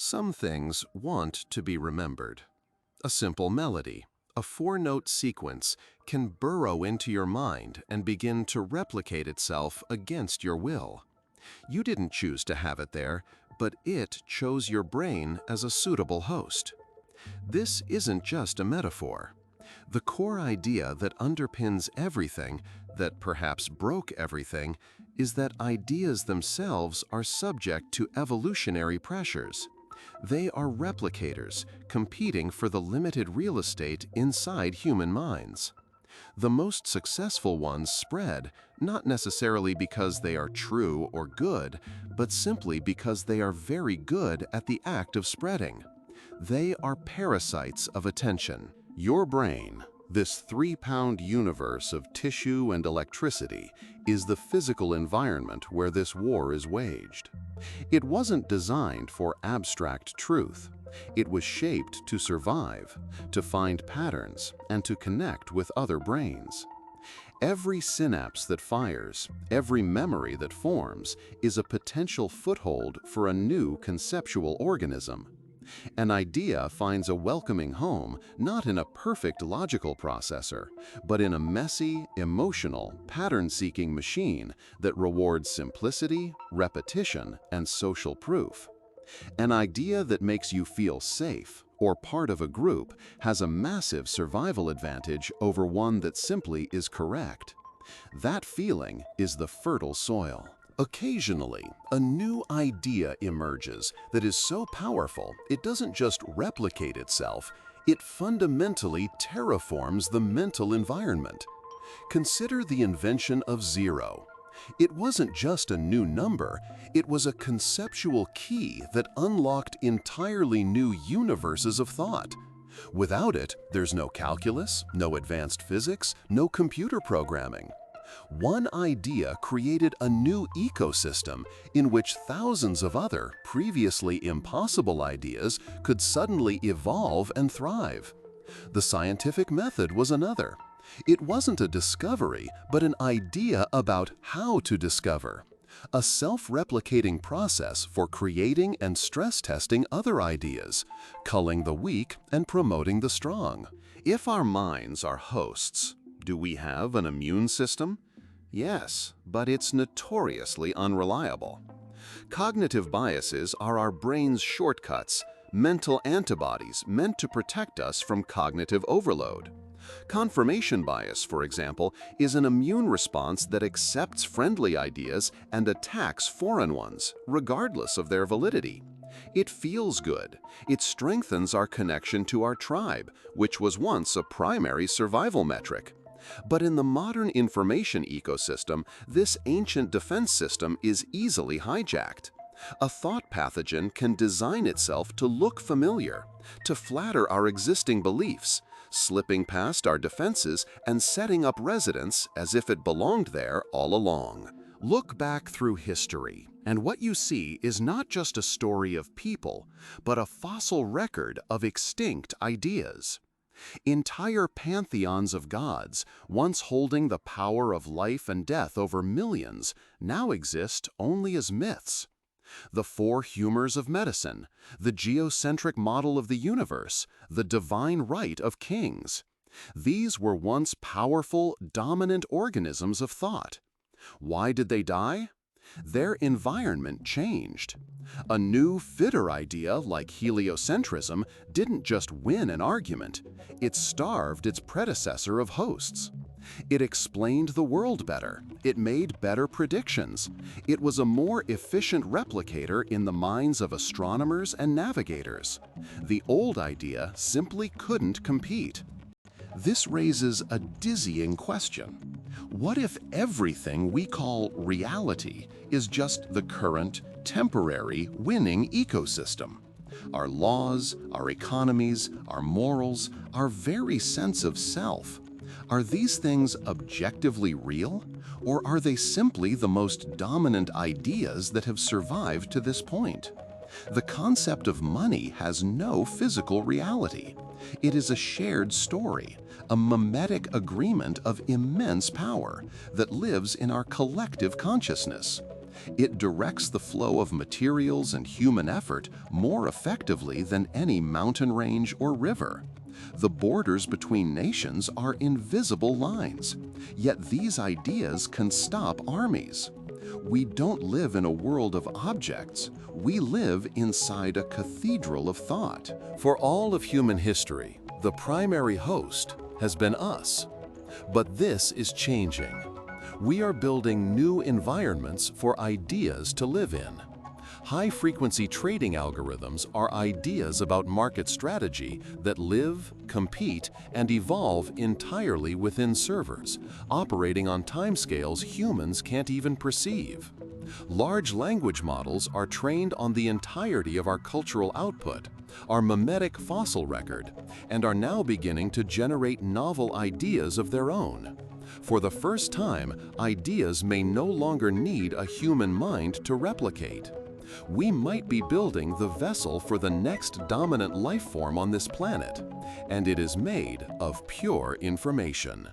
Some things want to be remembered. A simple melody, a four-note sequence, can burrow into your mind and begin to replicate itself against your will. You didn't choose to have it there, but it chose your brain as a suitable host. This isn't just a metaphor. The core idea that underpins everything, that perhaps broke everything, is that ideas themselves are subject to evolutionary pressures. They are replicators, competing for the limited real estate inside human minds. The most successful ones spread, not necessarily because they are true or good, but simply because they are very good at the act of spreading. They are parasites of attention. Your brain, this 3-pound universe of tissue and electricity, is the physical environment where this war is waged. It wasn't designed for abstract truth. It was shaped to survive, to find patterns, and to connect with other brains. Every synapse that fires, every memory that forms, is a potential foothold for a new conceptual organism. An idea finds a welcoming home not in a perfect logical processor, but in a messy, emotional, pattern-seeking machine that rewards simplicity, repetition, and social proof. An idea that makes you feel safe or part of a group has a massive survival advantage over one that simply is correct. That feeling is the fertile soil. Occasionally, a new idea emerges that is so powerful it doesn't just replicate itself, it fundamentally terraforms the mental environment. Consider the invention of zero. It wasn't just a new number, it was a conceptual key that unlocked entirely new universes of thought. Without it, there's no calculus, no advanced physics, no computer programming. One idea created a new ecosystem in which thousands of other, previously impossible ideas could suddenly evolve and thrive. The scientific method was another. It wasn't a discovery, but an idea about how to discover. A self-replicating process for creating and stress testing other ideas, culling the weak and promoting the strong. If our minds are hosts, do we have an immune system? Yes, but it's notoriously unreliable. Cognitive biases are our brain's shortcuts, mental antibodies meant to protect us from cognitive overload. Confirmation bias, for example, is an immune response that accepts friendly ideas and attacks foreign ones, regardless of their validity. It feels good. It strengthens our connection to our tribe, which was once a primary survival metric. But in the modern information ecosystem, this ancient defense system is easily hijacked. A thought pathogen can design itself to look familiar, to flatter our existing beliefs, slipping past our defenses and setting up residence as if it belonged there all along. Look back through history, and what you see is not just a story of people, but a fossil record of extinct ideas. Entire pantheons of gods, once holding the power of life and death over millions, now exist only as myths. The four humors of medicine, the geocentric model of the universe, the divine right of kings. These were once powerful, dominant organisms of thought. Why did they die? Their environment changed. A new, fitter idea like heliocentrism didn't just win an argument, it starved its predecessor of hosts. It explained the world better, it made better predictions, it was a more efficient replicator in the minds of astronomers and navigators. The old idea simply couldn't compete. This raises a dizzying question. What if everything we call reality is just the current, temporary, winning ecosystem? Our laws, our economies, our morals, our very sense of self. Are these things objectively real, or are they simply the most dominant ideas that have survived to this point? The concept of money has no physical reality. It is a shared story, a mimetic agreement of immense power that lives in our collective consciousness. It directs the flow of materials and human effort more effectively than any mountain range or river. The borders between nations are invisible lines, yet these ideas can stop armies. We don't live in a world of objects, we live inside a cathedral of thought. For all of human history, the primary host has been us. But this is changing. We are building new environments for ideas to live in. High-frequency trading algorithms are ideas about market strategy that live, compete, and evolve entirely within servers, operating on timescales humans can't even perceive. Large language models are trained on the entirety of our cultural output, our mimetic fossil record, and are now beginning to generate novel ideas of their own. For the first time, ideas may no longer need a human mind to replicate. We might be building the vessel for the next dominant life form on this planet, and it is made of pure information.